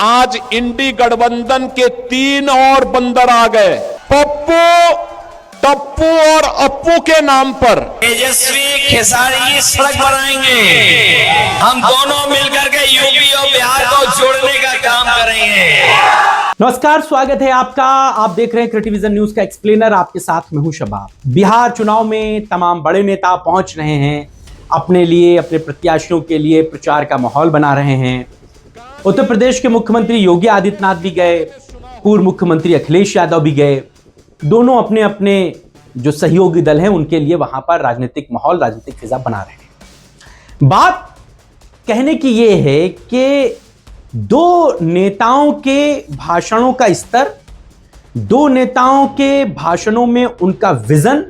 आज इंडी गठबंधन के 3 और बंदर आ गए। पप्पू, टप्पू और अप्पू के नाम पर तेजस्वी खेसारी सड़क बनाएंगे। हम दोनों मिलकर के यूपी और बिहार को जोड़ने का काम करेंगे। नमस्कार, स्वागत है आपका। आप देख रहे हैं क्रिएटिविजन न्यूज का एक्सप्लेनर। आपके साथ मैं हूं शबाब। बिहार चुनाव में तमाम बड़े नेता पहुंच रहे हैं, अपने लिए, अपने प्रत्याशियों के लिए प्रचार का माहौल बना रहे हैं। उत्तर प्रदेश के मुख्यमंत्री योगी आदित्यनाथ भी गए, पूर्व मुख्यमंत्री अखिलेश यादव भी गए। दोनों अपने अपने जो सहयोगी दल हैं उनके लिए वहां पर राजनीतिक माहौल, राजनीतिक फिजा बना रहे हैं। बात कहने की यह है कि दो नेताओं के भाषणों का स्तर, दो नेताओं के भाषणों में उनका विजन,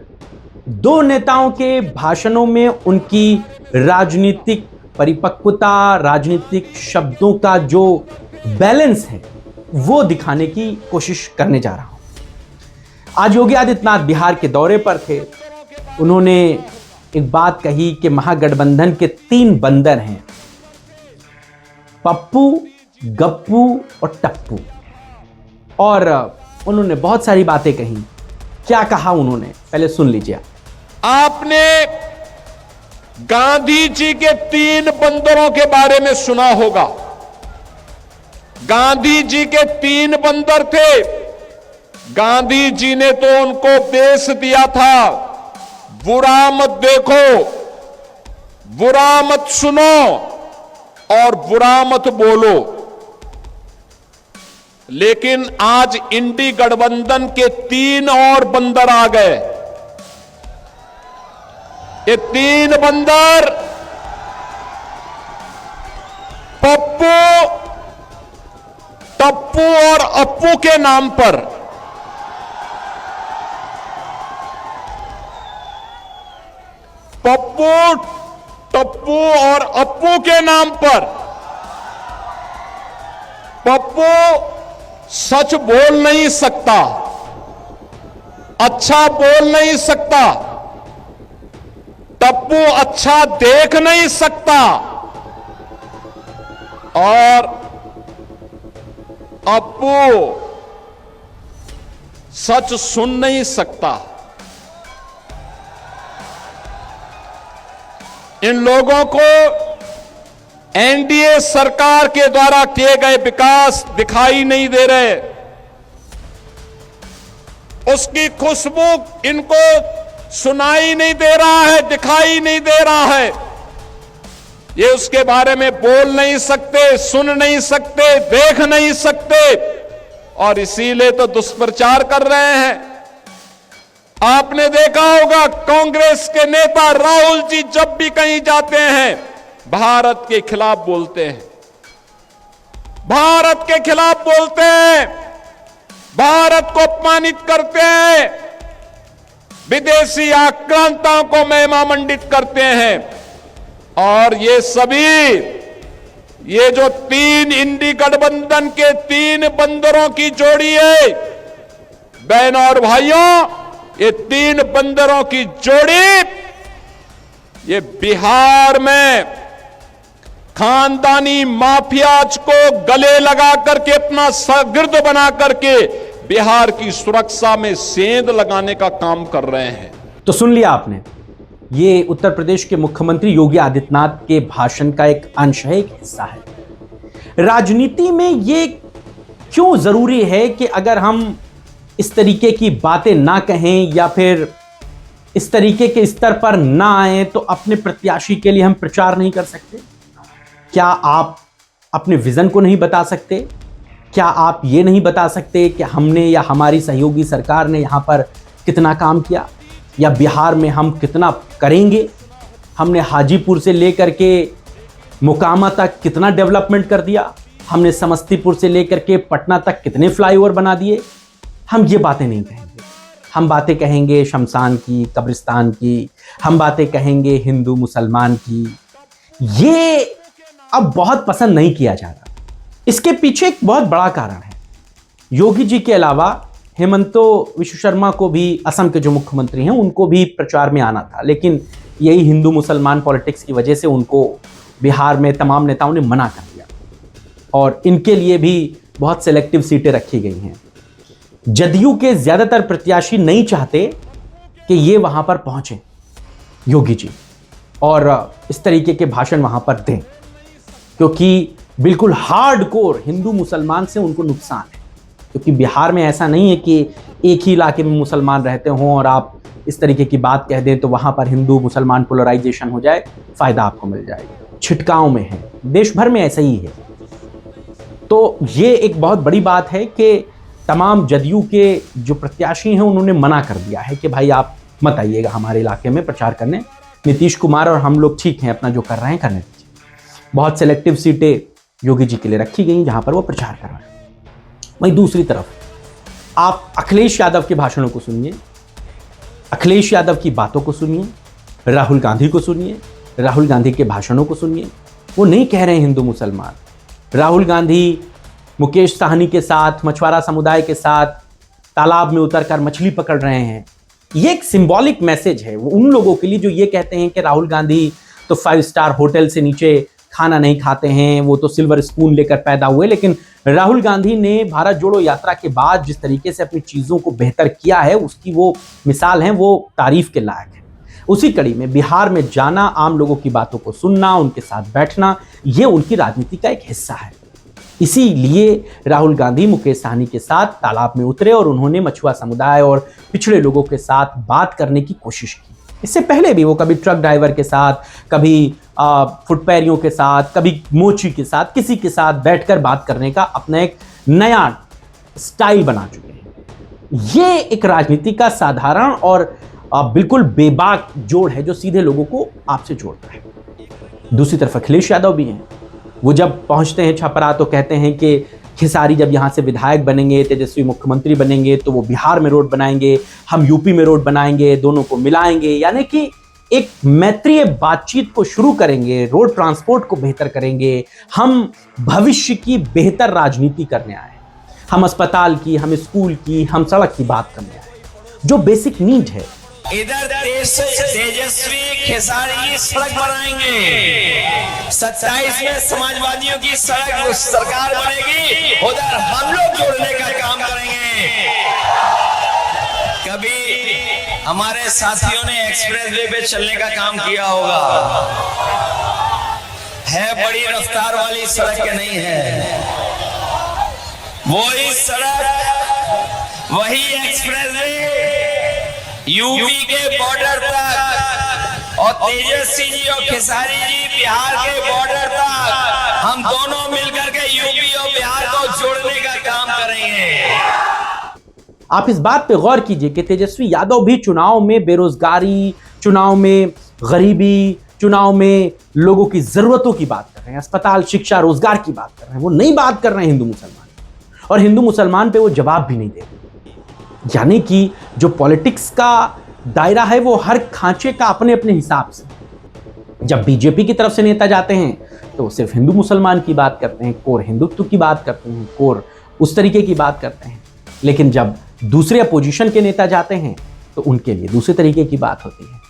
दो नेताओं के भाषणों में उनकी राजनीतिक परिपक्वता, राजनीतिक शब्दों का जो बैलेंस है वो दिखाने की कोशिश करने जा रहा हूं। आज योगी आदित्यनाथ बिहार के दौरे पर थे। उन्होंने एक बात कही कि महागठबंधन के 3 बंदर हैं, पप्पू, गप्पू और टप्पू। और उन्होंने बहुत सारी बातें कही। क्या कहा उन्होंने, पहले सुन लीजिए। आपने गांधी जी के 3 बंदरों के बारे में सुना होगा। गांधी जी के 3 बंदर थे। गांधी जी ने तो उनको उपदेश दिया था, बुरा मत देखो, बुरा मत सुनो और बुरा मत बोलो। लेकिन आज इंडी गठबंधन के 3 और बंदर आ गए। ये 3 बंदर पप्पू, टप्पू और अप्पू के नाम पर पप्पू, टप्पू और अप्पू के नाम पर पप्पू सच बोल नहीं सकता, अच्छा बोल नहीं सकता, टप्पू अच्छा देख नहीं सकता और अप्पू सच सुन नहीं सकता। इन लोगों को एनडीए सरकार के द्वारा किए गए विकास दिखाई नहीं दे रहे, उसकी खुशबू इनको सुनाई नहीं दे रहा है, दिखाई नहीं दे रहा है। ये उसके बारे में बोल नहीं सकते, सुन नहीं सकते, देख नहीं सकते और इसीलिए तो दुष्प्रचार कर रहे हैं। आपने देखा होगा कांग्रेस के नेता राहुल जी जब भी कहीं जाते हैं भारत के खिलाफ बोलते हैं, भारत के खिलाफ बोलते हैं, भारत को अपमानित करते हैं, विदेशी आक्रांताओं को महिमा मंडित करते हैं। और ये सभी, ये जो 3 इंडी गठबंधन के 3 बंदरों की जोड़ी है, बहनों और भाइयों, ये 3 बंदरों की जोड़ी ये बिहार में खानदानी माफियाज को गले लगा करके, अपना शागिर्द बना करके बिहार की सुरक्षा में सेंध लगाने का काम कर रहे हैं। तो सुन लिया आपने, ये उत्तर प्रदेश के मुख्यमंत्री योगी आदित्यनाथ के भाषण का एक अंश है, एक हिस्सा है। राजनीति में ये क्यों जरूरी है कि अगर हम इस तरीके की बातें ना कहें या फिर इस तरीके के स्तर पर ना आए तो अपने प्रत्याशी के लिए हम प्रचार नहीं कर सकते? क्या आप अपने विजन को नहीं बता सकते? क्या आप ये नहीं बता सकते कि हमने या हमारी सहयोगी सरकार ने यहां पर कितना काम किया या बिहार में हम कितना करेंगे? हमने हाजीपुर से लेकर के मोकामा तक कितना डेवलपमेंट कर दिया, हमने समस्तीपुर से लेकर के पटना तक कितने फ्लाईओवर बना दिए। हम ये बातें नहीं कहेंगे। हम बातें कहेंगे शमशान की, कब्रिस्तान की, हम बातें कहेंगे हिंदू मुसलमान की। ये अब बहुत पसंद नहीं किया जा रहा। इसके पीछे एक बहुत बड़ा कारण है। योगी जी के अलावा हेमंतो विश्व शर्मा को भी, असम के जो मुख्यमंत्री हैं, उनको भी प्रचार में आना था, लेकिन यही हिंदू मुसलमान पॉलिटिक्स की वजह से उनको बिहार में तमाम नेताओं ने मना कर दिया। और इनके लिए भी बहुत सेलेक्टिव सीटें रखी गई हैं। जदयू के ज्यादातर प्रत्याशी नहीं चाहते कि ये वहां पर पहुंचे योगी जी और इस तरीके के भाषण वहां पर दें, क्योंकि बिल्कुल हार्डकोर हिंदू मुसलमान से उनको नुकसान है। क्योंकि बिहार में ऐसा नहीं है कि एक ही इलाके में मुसलमान रहते हों और आप इस तरीके की बात कह दें तो वहां पर हिंदू मुसलमान पोलराइजेशन हो जाए, फायदा आपको मिल जाएगा। छिटकाव में है, देश भर में ऐसा ही है। तो ये एक बहुत बड़ी बात है कि तमाम जदयू के जो प्रत्याशी हैं उन्होंने मना कर दिया है कि भाई आप मत आइएगा हमारे इलाके में प्रचार करने, नीतीश कुमार और हम लोग ठीक हैं, अपना जो कर रहे हैं करने दीजिए। बहुत सेलेक्टिव सीटें योगी जी के लिए रखी गई जहां पर वो प्रचार कर रहे हैं। वहीं दूसरी तरफ आप अखिलेश यादव के भाषणों को सुनिए, अखिलेश यादव की बातों को सुनिए, राहुल गांधी को सुनिए, राहुल गांधी के भाषणों को सुनिए। वो नहीं कह रहे हैं हिंदू मुसलमान। राहुल गांधी मुकेश साहनी के साथ, मछुआरा समुदाय के साथ तालाब में उतरकर मछली पकड़ रहे हैं। ये एक सिंबॉलिक मैसेज है वो उन लोगों के लिए जो ये कहते हैं कि राहुल गांधी तो 5 स्टार होटल से नीचे खाना नहीं खाते हैं, वो तो सिल्वर स्पून लेकर पैदा हुए। लेकिन राहुल गांधी ने भारत जोड़ो यात्रा के बाद जिस तरीके से अपनी चीज़ों को बेहतर किया है, उसकी वो मिसाल है, वो तारीफ के लायक है। उसी कड़ी में बिहार में जाना, आम लोगों की बातों को सुनना, उनके साथ बैठना, ये उनकी राजनीति का एक हिस्सा है। इसीलिए राहुल गांधी मुकेश साहनी के साथ तालाब में उतरे और उन्होंने मछुआ समुदाय और पिछड़े लोगों के साथ बात करने की कोशिश की। इससे पहले भी वो कभी ट्रक ड्राइवर के साथ, कभी फुटपैरियों के साथ, कभी मोची के साथ, किसी के साथ बैठकर बात करने का अपना एक नया स्टाइल बना चुके हैं। ये एक राजनीति का साधारण और बिल्कुल बेबाक जोड़ है जो सीधे लोगों को आपसे जोड़ता है। दूसरी तरफ अखिलेश यादव भी हैं। वो जब पहुंचते हैं छपरा तो कहते हैं कि खेसारी जब यहाँ से विधायक बनेंगे, तेजस्वी मुख्यमंत्री बनेंगे तो वो बिहार में रोड बनाएंगे, हम यूपी में रोड बनाएंगे, दोनों को मिलाएंगे। यानी कि एक मैत्रीय बातचीत को शुरू करेंगे, रोड ट्रांसपोर्ट को बेहतर करेंगे। हम भविष्य की बेहतर राजनीति करने आए हैं। हम अस्पताल की, हम स्कूल की, हम सड़क की बात करने आए हैं, जो बेसिक नीड है। इधर तेजस्वी खेसारी की सड़क बनाएंगे, 27 में समाजवादियों की सड़क सरकार बनेगी, उधर हम लोग जोड़ने का काम करेंगे। कभी हमारे साथियों ने एक्सप्रेस वे पे चलने का काम किया होगा, है बड़ी रफ्तार वाली सड़क के नहीं है, वही सड़क, वही एक्सप्रेस वे यूपी के बॉर्डर तक और तेजस्वी जी और खेसारी जी बिहार के बॉर्डर तक, हम दोनों मिलकर के यूपी और बिहार को जोड़ने का काम करेंगे। आप इस बात पे गौर कीजिए कि तेजस्वी यादव भी चुनाव में बेरोजगारी, चुनाव में गरीबी, चुनाव में लोगों की जरूरतों की बात कर रहे हैं, अस्पताल, शिक्षा, रोजगार की बात कर रहे हैं। वो नहीं बात कर रहे हैं हिंदू मुसलमान, और हिंदू मुसलमान पे वो जवाब भी नहीं दे रहे। यानी कि जो पॉलिटिक्स का दायरा है वो हर खांचे का अपने अपने हिसाब से। जब बीजेपी की तरफ से नेता जाते हैं तो वो सिर्फ हिंदू मुसलमान की बात करते हैं, कोर हिंदुत्व की बात करते हैं, कोर उस तरीके की बात करते हैं। लेकिन जब दूसरे अपोजिशन के नेता जाते हैं तो उनके लिए दूसरे तरीके की बात होती है।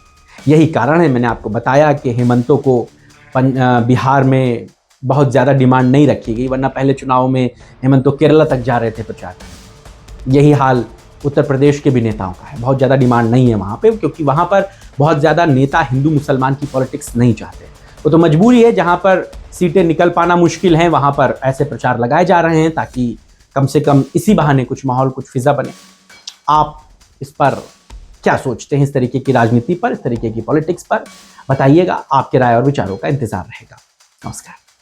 यही कारण है, मैंने आपको बताया कि हेमंतों को बिहार में बहुत ज़्यादा डिमांड नहीं रखी गई, वरना पहले चुनाव में हेमंत केरला तक जा रहे थे प्रचार करने। यही हाल उत्तर प्रदेश के भी नेताओं का है, बहुत ज़्यादा डिमांड नहीं है वहाँ पे, क्योंकि वहाँ पर बहुत ज़्यादा नेता हिंदू मुसलमान की पॉलिटिक्स नहीं चाहते। वो तो मजबूरी है, जहाँ पर सीटें निकल पाना मुश्किल है वहाँ पर ऐसे प्रचार लगाए जा रहे हैं ताकि कम से कम इसी बहाने कुछ माहौल, कुछ फिजा बने। आप इस पर क्या सोचते हैं, इस तरीके की राजनीति पर, इस तरीके की पॉलिटिक्स पर? बताइएगा, आपके राय और विचारों का इंतजार रहेगा। नमस्कार।